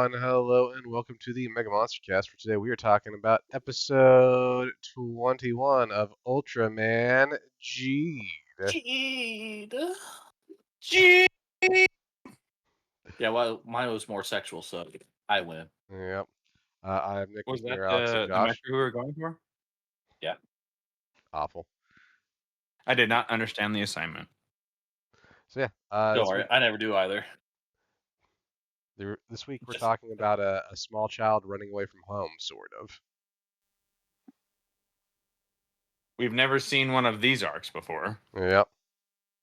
everyone. Hello and welcome to the MegaMonsterCast. For today, we are talking about episode 21 of Ultraman G. Jade. Jade. Yeah, well, mine was more sexual, so I win. Yep. I'm Nick Was with that Mr. Alex and the Josh. measure we were going for? Yeah. Awful. I did not understand the assignment. So yeah, Don't worry, I never do either. this week we're talking about a small child running away from home, sort of. We've never seen one of these arcs before. Yep.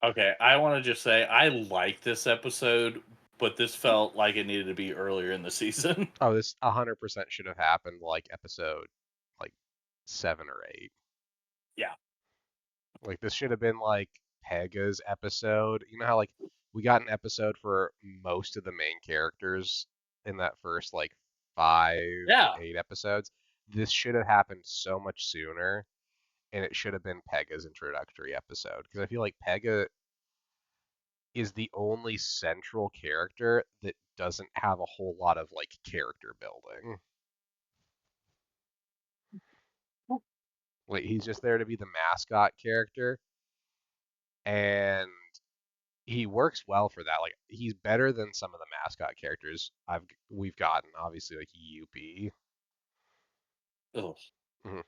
Okay, I want to just say I like this episode, but this felt like it needed to be earlier in the season. Oh, this 100% should have happened like episode 7 or 8. Yeah. Like this should have been like Pega's episode. You know how we got an episode for most of the main characters in that first 5 Yeah. to 8 episodes. This should have happened so much sooner, and it should have been Pega's introductory episode because I feel like Pega is the only central character that doesn't have a whole lot of character building. Like he's just there to be the mascot character, and he works well for that. Like he's better than some of the mascot characters we've gotten. Obviously, like UP. Ugh. Mm-hmm.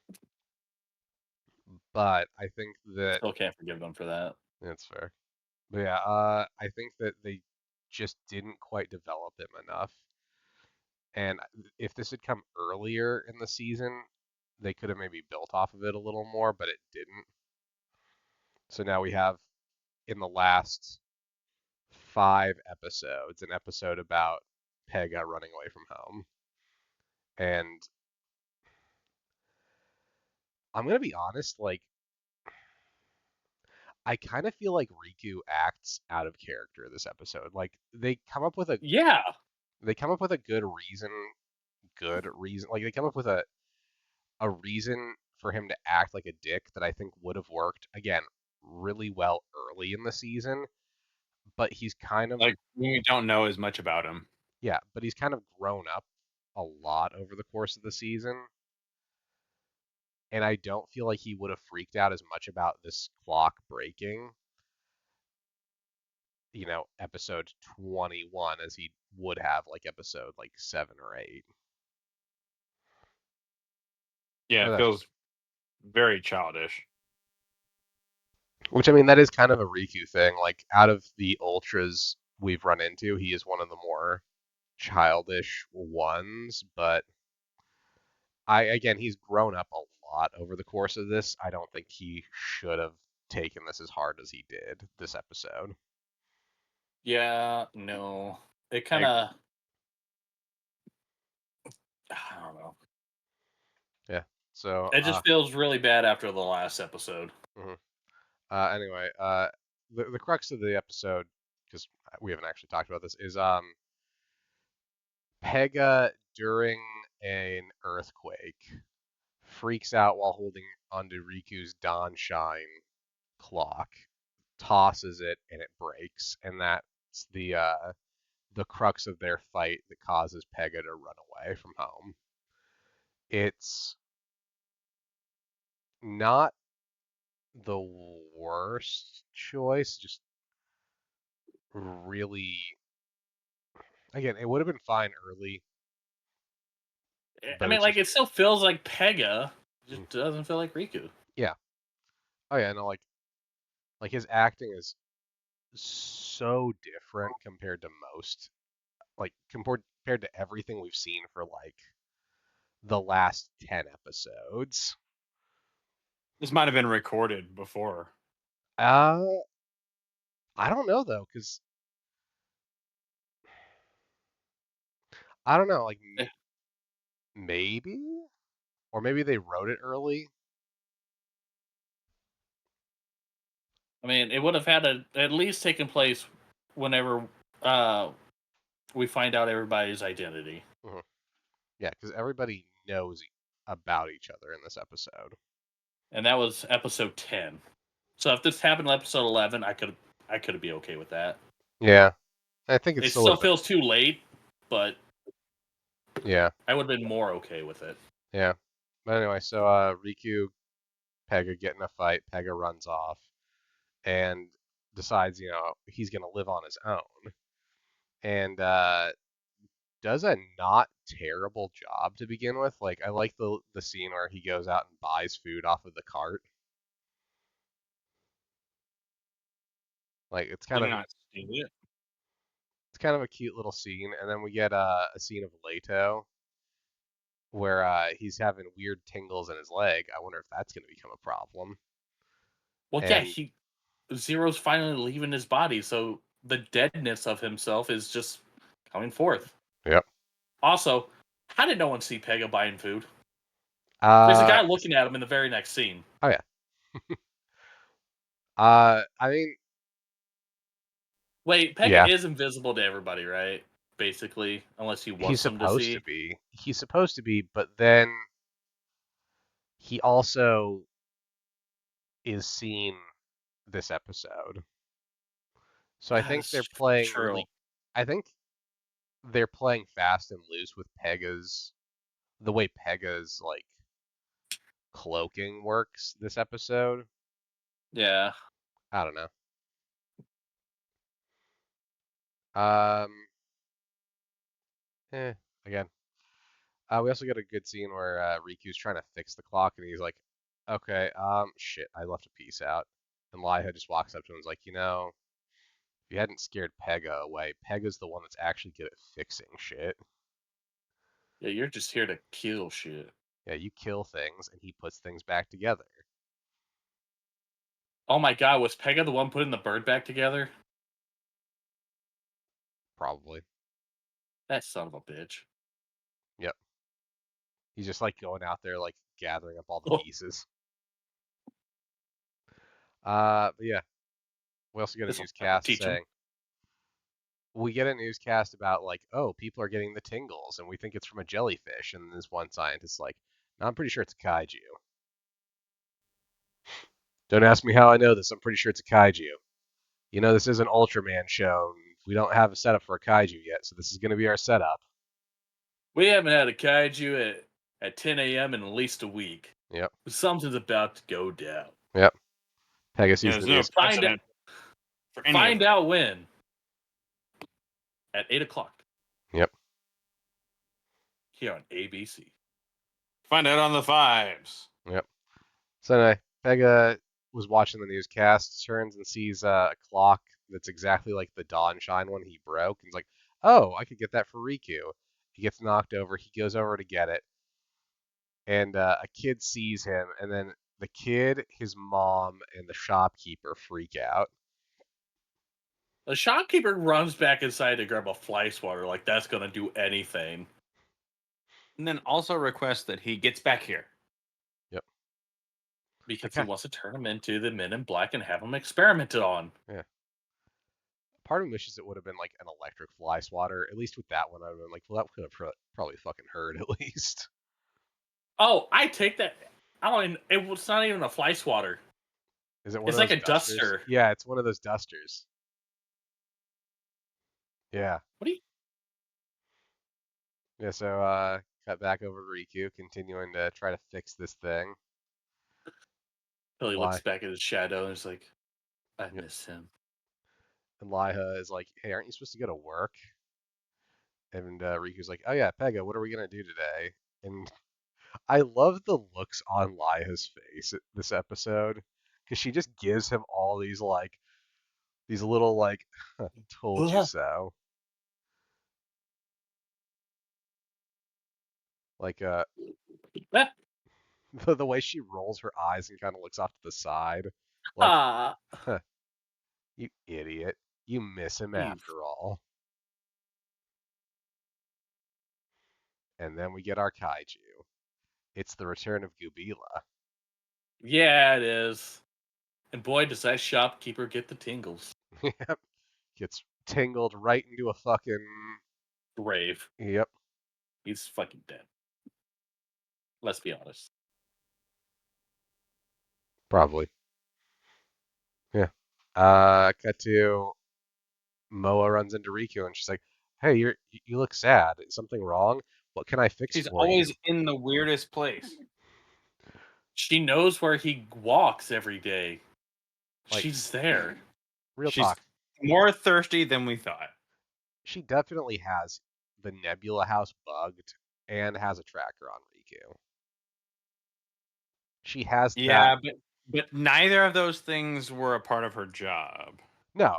But I think that Still can't forgive them for that. that's fair. But yeah, I think that they just didn't quite develop him enough. And if this had come earlier in the season, they could have maybe built off of it a little more, but it didn't. So now we have in the last 5 episodes an episode about Pega running away from home. And I'm going to be honest, I kind of feel like Riku acts out of character this episode. Like they come up with a good reason, Like they come up with a reason for him to act like a dick that I think would have worked again really well early in the season, but he's kind of like we don't know as much about him. Yeah, but he's kind of grown up a lot over the course of the season. And I don't feel like he would have freaked out as much about this clock breaking, episode 21 as he would have episode 7 or 8. Yeah, it feels very childish. Which, I mean, that is kind of a Riku thing. Like, out of the Ultras we've run into, he is one of the more childish ones, but he's grown up a lot over the course of this. I don't think he should have taken this as hard as he did this episode. Yeah, no. It kind of... I don't know. Yeah, so... It just feels really bad after the last episode. Mm-hmm. Anyway, the crux of the episode, because we haven't actually talked about this, is Pega, during an earthquake, freaks out while holding onto Riku's Dawnshine clock, tosses it, and it breaks, and that's the crux of their fight that causes Pega to run away from home. It's not the worst choice, just really, again, it would have been fine early. I mean, it still feels like Pega, just doesn't feel like Riku. Yeah. Oh yeah, no, like his acting is so different compared to most, compared to everything we've seen for the last 10 episodes. This might have been recorded before. I don't know though, because I don't know, maybe, or maybe they wrote it early. I mean, it would have had to at least taken place whenever we find out everybody's identity. Mm-hmm. Yeah, because everybody knows about each other in this episode. And that was episode 10. So if this happened in episode 11, I could be okay with that. Yeah, I think it still feels too late, but Yeah, I would have been more okay with it. yeah. But anyway, so Riku, Pega get in a fight. Pega runs off and decides, he's gonna live on his own, and does a not terrible job to begin with. Like I like the scene where he goes out and buys food off of the cart. Like Did not steal it. it's kind of a cute little scene, and then we get a scene of Leto where he's having weird tingles in his leg. I wonder if that's going to become a problem. Well, yeah, And Zero's finally leaving his body, so the deadness of himself is just coming forth. yep. Also, how did no one see Pega buying food? There's a Uh guy looking at him in the very next scene. oh yeah. I mean, Wait, Pega yeah. is invisible to everybody, right? Basically, unless he He's wants them to supposed see. to be. He's supposed to be, but then he also is seen this episode. So I think they're That's playing true. I think they're playing fast and loose with the way Pega's like cloaking works this episode. Yeah. I don't know. Um, again, we also get a good scene where Riku's trying to fix the clock, and he's like, "Okay, shit, I left a piece out." And Liha just walks up to him and is like, if you hadn't scared Pega away, Pega's the one that's actually good at fixing shit. Yeah, you're just here to kill shit. Yeah, you kill things, and he puts things back together. Oh my god, was Pega the one putting the bird back together? Probably. That son of a bitch. Yep. He's just like going out there, like gathering up all the Oh, pieces. But yeah, we also get a this'll never newscast teach him. saying we get a newscast about like, oh, people are getting the tingles, and we think it's from a jellyfish. And this one scientist like, no, I'm pretty sure it's a kaiju. Don't ask me how I know this. I'm pretty sure it's a kaiju. This is an Ultraman show. We don't have a setup for a kaiju yet, so this is going to be our setup. We haven't had a kaiju at 10 a.m. in at least a week. Yep. Something's about to go down. Yep. Pegasus Yeah, the there's no news. precedent for any of Find it. out when. At 8 o'clock. Yep. Here on ABC. Find out on the fives. Yep. So anyway, Pega was watching the newscast, turns and sees a clock that's exactly like the Dawn Shine one he broke. And he's like, oh, I could get that for Riku. He gets knocked over. He goes over to get it. And a kid sees him. And then the kid, his mom, and the shopkeeper freak out. The shopkeeper runs back inside to grab a fly swatter like that's going to do anything. And then also requests that he gets back here. Yep. Because Okay. he wants to turn them into the Men in Black and have them experimented on. Yeah. Part of me wishes it would have been like an electric fly swatter. At least with that one, I would have been like, well, that could have probably fucking hurt at least. Oh, I take that. It's not even a fly swatter. Is it one It's of like those a dusters? duster. Yeah, it's one of those dusters. Yeah. What do you? Yeah, so cut back over to Riku, continuing to try to fix this thing. Billy Why? looks back at his shadow and is like, I Yep. miss him. And Liha is like, hey, aren't you supposed to go to work? And Riku's like, oh yeah, Pega, what are we gonna do today? And I love the looks on Liha's face this episode, because she just gives him all these little like, told you so. Like the way she rolls her eyes and kind of looks off to the side, like, huh, you idiot, you miss him after all. And then we get our kaiju. It's the return of Gubila. Yeah, it is. And boy, does that shopkeeper get the tingles. Yep. Gets tingled right into a fucking Grave. Yep. He's fucking dead. Let's be honest. Probably. Yeah. Cut to Moa runs into Riku and she's like, "Hey, you look sad. Is something wrong?" What can I fix She's for always you? in the weirdest place. She knows where he walks every day. Like- She's there. Real She's talk. more thirsty than we thought. She definitely has the Nebula house bugged and has a tracker on Riku. She has that. Yeah, but neither of those things were a part of her job. No.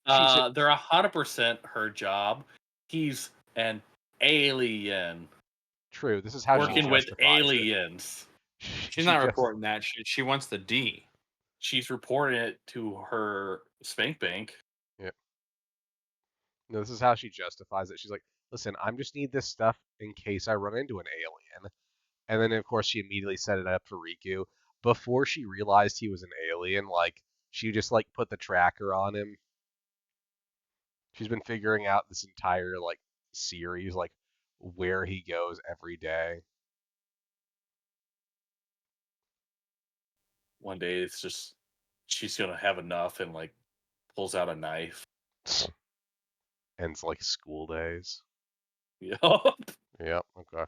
They're 100% her job. He's an alien True. This is how she working with justifies aliens. it. She's not reporting that. She wants the D. She's reporting it to her spank bank. No, this is how she justifies it. She's like, listen, I just need this stuff in case I run into an alien. And then, of course, she immediately set it up for Riku. Before she realized he was an alien, like, she just, like, put the tracker on him. She's been figuring out this entire, like, series, like, where he goes every day. One day it's just she's gonna have enough and like pulls out a knife. And it's like school days. Yup. Yep, okay.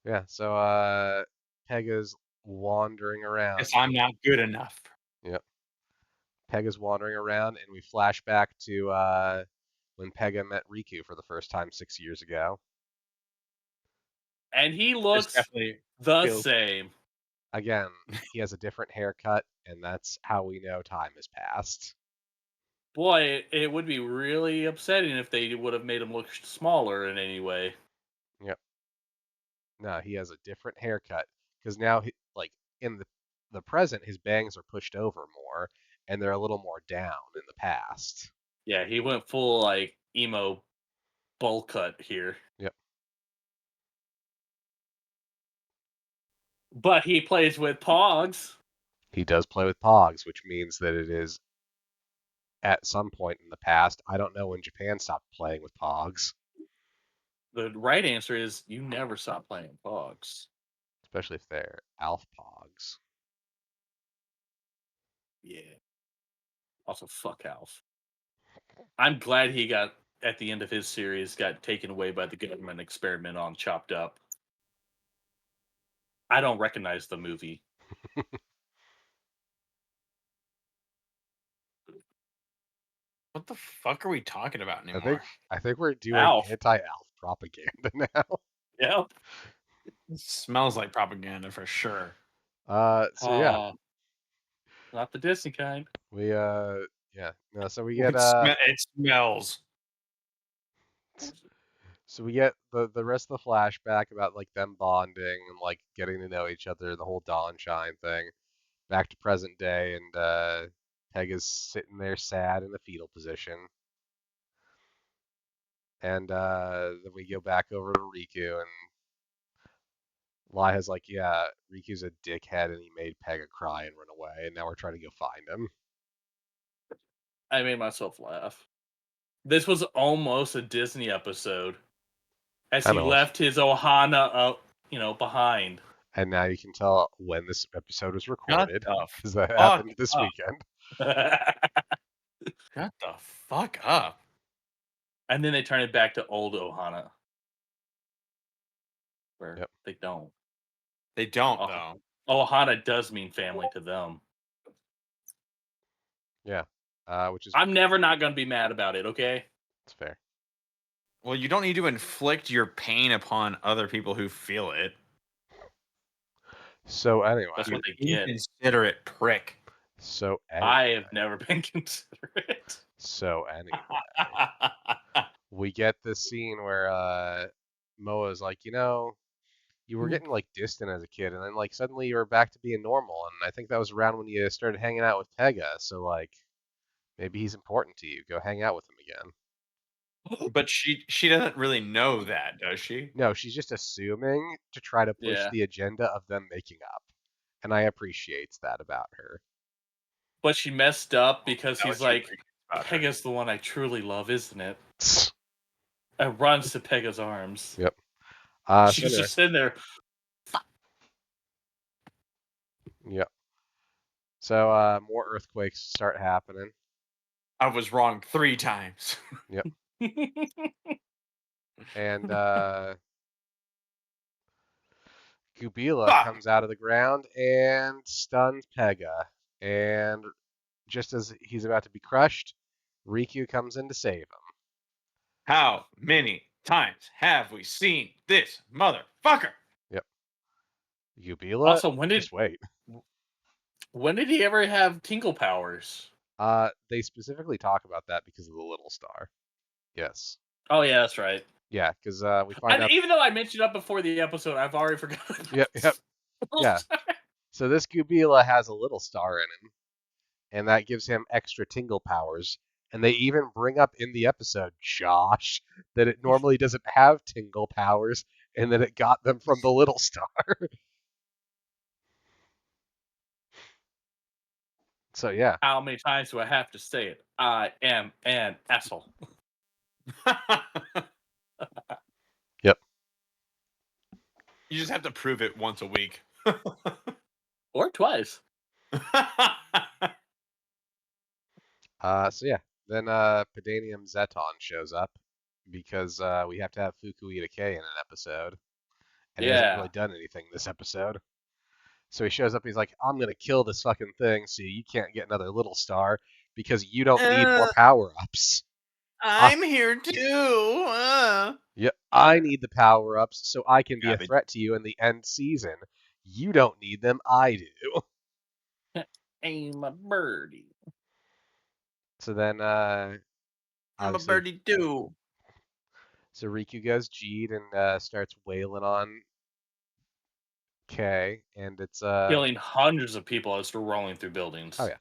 Yeah, so Pega's wandering around. Guess I'm not good enough. Yep. Pega's wandering around, and we flash back to when Pega met Riku for the first time 6 years ago. And he This looks definitely the feels- same. Again, he has a different haircut, and that's how we know time has passed. Boy, it would be really upsetting if they would have made him look smaller in any way. Yep. No, he has a different haircut because now, like in the present, his bangs are pushed over more, and they're a little more down in the past. Yeah, he went full like emo bowl cut here. Yep. But he plays with Pogs. He does play with Pogs, which means that it is at some point in the past. I don't know when Japan stopped playing with Pogs, The right answer is you never stop playing Pogs. especially if they're Alf Pogs. Yeah. Also, fuck Alf. I'm glad he got, at the end of his series, got taken away by the government experiment on Chopped Up. I don't recognize the movie. What the fuck are we talking about I anymore? think we're doing Alf. anti-Alf propaganda now. Yep. It smells like propaganda for sure. So yeah, Not the Disney kind. we yeah, no, so we get It smells. so we get the rest of the flashback about like them bonding and like getting to know each other, the whole Dawn Shine thing. Back to present day, and Pega's sitting there sad in the fetal position. And then we go back over to Riku, and Liha's like, yeah, Riku's a dickhead, and he made Pega cry and run away, and now we're trying to go find him. I made myself laugh. This was almost a Disney episode. As he left his Ohana behind. And now you can tell when this episode was recorded, because that fuck happened this up. weekend. Shut the fuck up. And then they turn it back to old Ohana. Where Yep. they don't. They don't, though. Ohana does mean family to them. Yeah. Which is I'm never not going to be mad about it, okay? it's fair. Well, you don't need to inflict your pain upon other people who feel it. So anyway, That's what they get. Inconsiderate prick. So I anyway, have never been considerate. so anyway, we get this scene where Moa's like, you were getting like distant as a kid, and then like suddenly you were back to being normal, and I think that was around when you started hanging out with Pega. So like, maybe he's important to you. Go hang out with him again. But she doesn't really know that, does she? No, she's just assuming to try to push Yeah. the agenda of them making up, and I appreciate that about her. But she messed up because That he's was you like, appreciate about her. Pega's the one I truly love, isn't it? And runs to Pega's arms. Yep. She's So anyway, just sitting there. yep. So more earthquakes start happening. I was wrong 3 times. And Gubila comes out of the ground and stuns Pega. And just as he's about to be crushed, Riku comes in to save him. How many times have we seen this motherfucker? Yep. Gubila, Also, just wait. when did he ever have tingle powers? They specifically talk about that because of the little star. Yes. Oh yeah, that's right. Yeah, because we find And out. even though I mentioned up before the episode, I've already forgotten. Yep. Yeah. So this Gubila has a little star in him, and that gives him extra tingle powers. And they even bring up in the episode, Josh, that it normally doesn't have tingle powers, and that it got them from the little star. So yeah. How many times do I have to say it? I am an asshole. Yep. You just have to prove it once a week. Or twice. So yeah. Then Pedanium Zeton shows up because we have to have Fukuita K in an episode. And he hasn't really done anything this episode. So he shows up, he's like, I'm going to kill this fucking thing so you can't get another little star because you don't need more power-ups. I'm here too. Yeah, I need the power-ups so I can be a Garbage. threat to you in the end season. You don't need them, I do. I'm a birdie. So then, I'm a birdie too. So Riku goes G'd and starts wailing on K, and it's Killing hundreds of people as we're rolling through buildings. Oh yeah.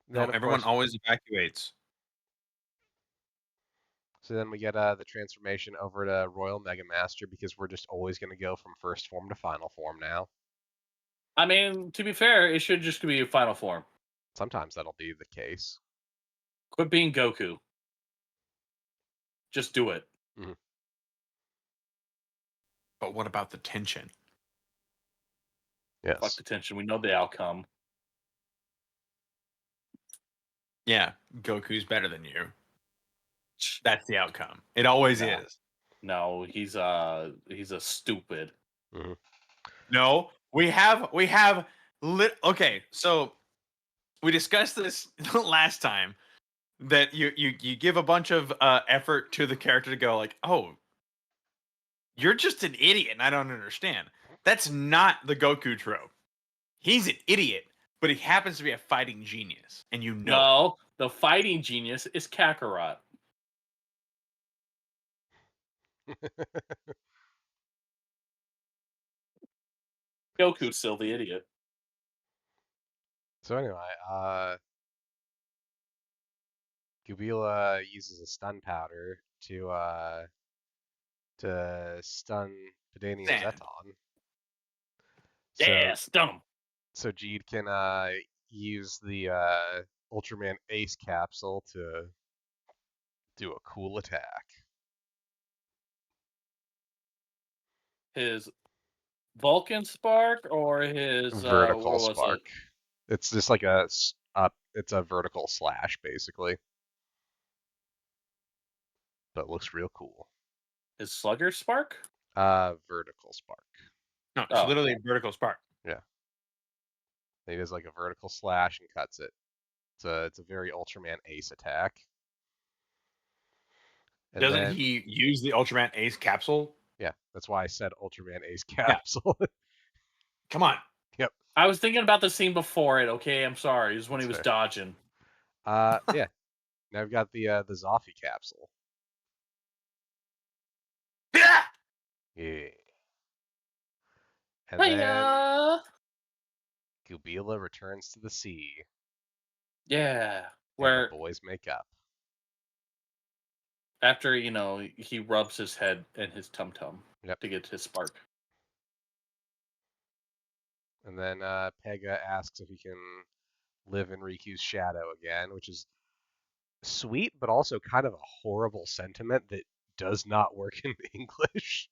No, Then, everyone always evacuates. So then we get the transformation over to Royal Mega Master because we're just always going to go from first form to final form now. I mean, to be fair, it should just be a final form. Sometimes that'll be the case. Quit being Goku. Just do it. Mm-hmm. But what about the tension? Yes. Fuck the tension. We know the outcome. Yeah, Goku's better than you. That's the outcome. It always is. No, he's a stupid. Mm-hmm. No, we have okay, so we discussed this last time that you give a bunch of effort to the character to go like, "Oh, you're just an idiot and I don't understand." That's not the Goku trope. He's an idiot, but he happens to be a fighting genius, and you know. No, the fighting genius is Kakarot. Goku's still the idiot. So anyway, Gubila uses a stun powder to stun Pedanium Zeton. Yeah, stun him. So Jeed can use the Ultraman Ace capsule to do a cool attack. His Vulcan spark or his vertical spark. It's just like it's a vertical slash basically, but it looks real cool. His Slugger spark? Vertical spark. No, it's literally a vertical spark. Yeah. He does like a vertical slash and cuts it. It's a very Ultraman Ace attack. And doesn't he use the Ultraman Ace capsule? Yeah, that's why I said Ultraman Ace capsule. Yeah. Come on. Yep. I was thinking about the scene before it, okay? I'm sorry. It was when he was dodging. Yeah. Now we've got the Zoffy capsule. Yeah. And then Gubila returns to the sea. Yeah. Where the boys make up. After, he rubs his head and his tum-tum to get his spark. And then Pega asks if he can live in Riku's shadow again, which is sweet, but also kind of a horrible sentiment that does not work in English.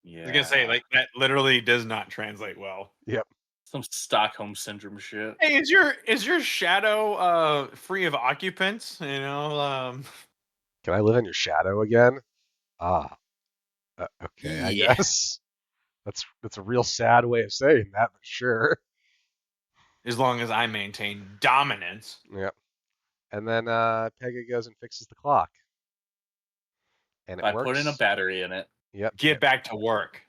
Yeah. I was going to say, like, that literally does not translate well. Yep. Some Stockholm syndrome shit. Hey, is your shadow free of occupants? Can I live in your shadow again? Ah, okay, I Yeah. guess. That's a real sad way of saying that, but sure. As long as I maintain dominance. Yep. And then Pega goes and fixes the clock. And it I put in a works. battery in it. Yep. Get back to work.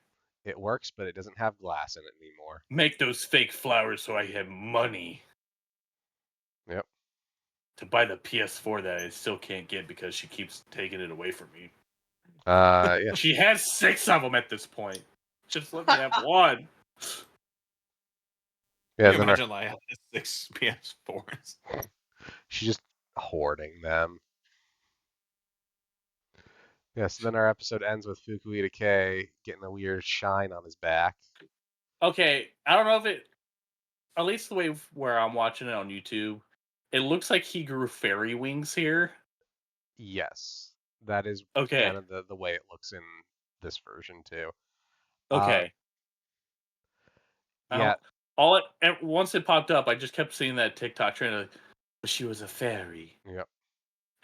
It works, but it doesn't have glass in it anymore. Make those fake flowers so I have money. Yep. To buy the PS4 that I still can't get because she keeps taking it away from me. Yeah. She has 6 of them at this point. Just let me have one. Yeah. Can you Then imagine like 6 PS4s? she's just hoarding them. Yeah. So then our episode ends with Fukuhita K getting a weird shine on his back. Okay, I don't know if it. At least the way where I'm watching it on YouTube, it looks like he grew fairy wings here. Yes, that is Okay. kind of the way it looks in this version too. Okay. Yeah. Once it popped up, I just kept seeing that TikTok trend. But she was a fairy. Yep.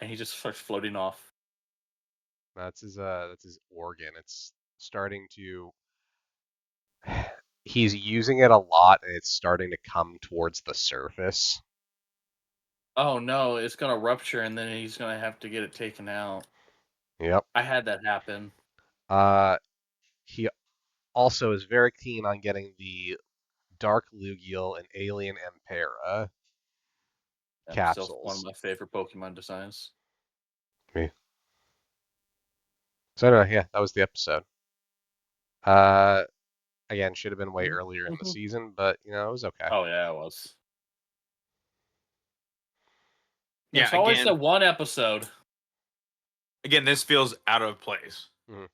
And he just starts floating off. That's his organ. It's starting to. He's using it a lot, and it's starting to come towards the surface. Oh no, it's gonna rupture, and then he's gonna have to get it taken out. Yep. I had that happen. He also is very keen on getting the Dark Lugiel and Alien Empera That's still one of capsules. my favorite Pokemon designs. Me. So anyway, yeah, that was the episode. Again, should have been way earlier in the season, but it was okay. Oh yeah, it was. Yeah, It's always the one episode. Again, this feels out of place. Mhm.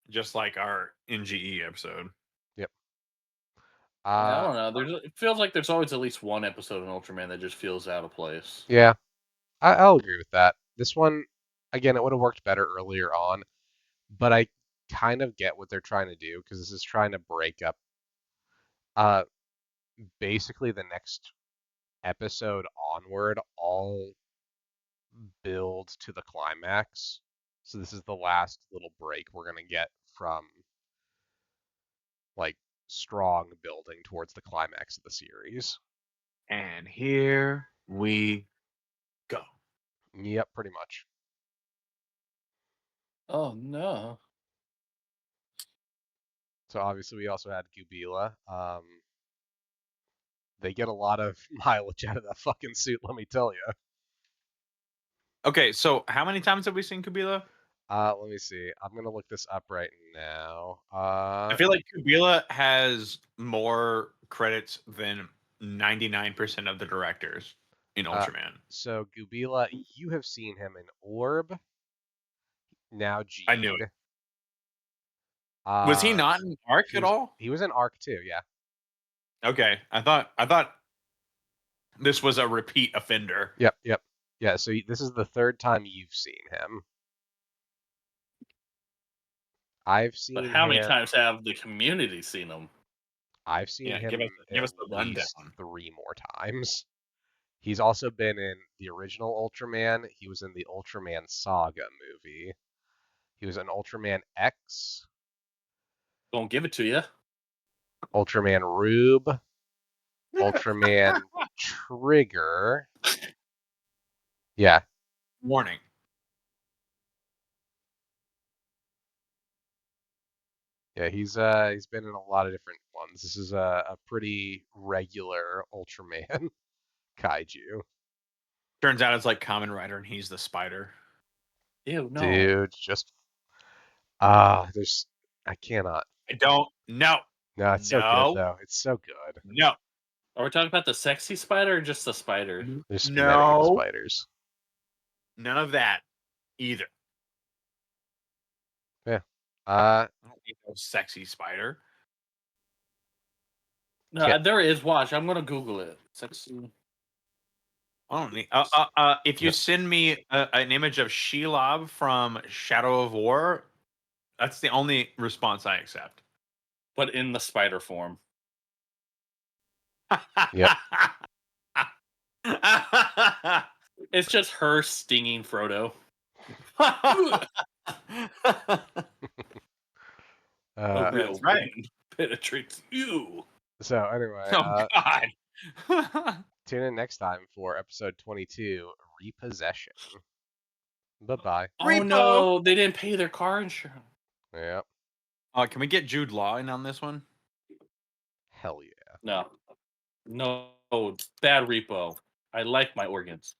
Just like our NGE episode. Yep. I don't know. It feels like there's always at least one episode in Ultraman that just feels out of place. Yeah, I'll agree with that. This one, again, it would have worked better earlier on, but I kind of get what they're trying to do because this is trying to break up. Basically, the next episode onward all build to the climax. So this is the last little break we're gonna get from like strong building towards the climax of the series. And here we go. Yep, pretty much. Oh no. So obviously we also had Gubila. They get a lot of mileage out of that fucking suit, let me tell you. Okay, so how many times have we seen Kubila? Let me see. I'm gonna look this up right now. I feel like Kubila has more credits than 99% of the directors in Ultraman. So Gubila, you have seen him in Orb. Now G'd. I knew it. Was he not in Arc at all? He was in Arc too, yeah. Okay, I thought this was a repeat offender. Yep. Yeah, so this is the third time you've seen him. I've seen But how many him. times have the community seen him? I've seen him give us the at least rundown. 3 more times. He's also been in the original Ultraman. He was in the Ultraman Saga movie. He was in Ultraman X, Don't give it to you. Ultraman Rube, Ultraman Trigger. Yeah. Warning. Yeah, he's been in a lot of different ones. This is a pretty regular Ultraman kaiju. Turns out it's like Kamen Rider and he's the spider. Ew, no. Dude, just I cannot. I don't know. No, it's so good though. It's so good. No. Are we talking about the sexy spider or just the spider? There's many of the No. spiders. None of that either. Yeah. I don't need no sexy spider. No, Yeah. there is. Watch, I'm gonna Google it. Sexy. I don't need. If you send me an image of Shelob from Shadow of War, that's the only response I accept. But in the spider form. Yep. It's just her stinging Frodo. A real That's right. woman penetrates you. So anyway, Oh God. tune in next time for episode 22, Repossession. Bye-bye. Oh Repo. no, they didn't pay their car insurance. Yep. Can we get Jude Law in on this one? Hell yeah. No, bad repo. I like my organs.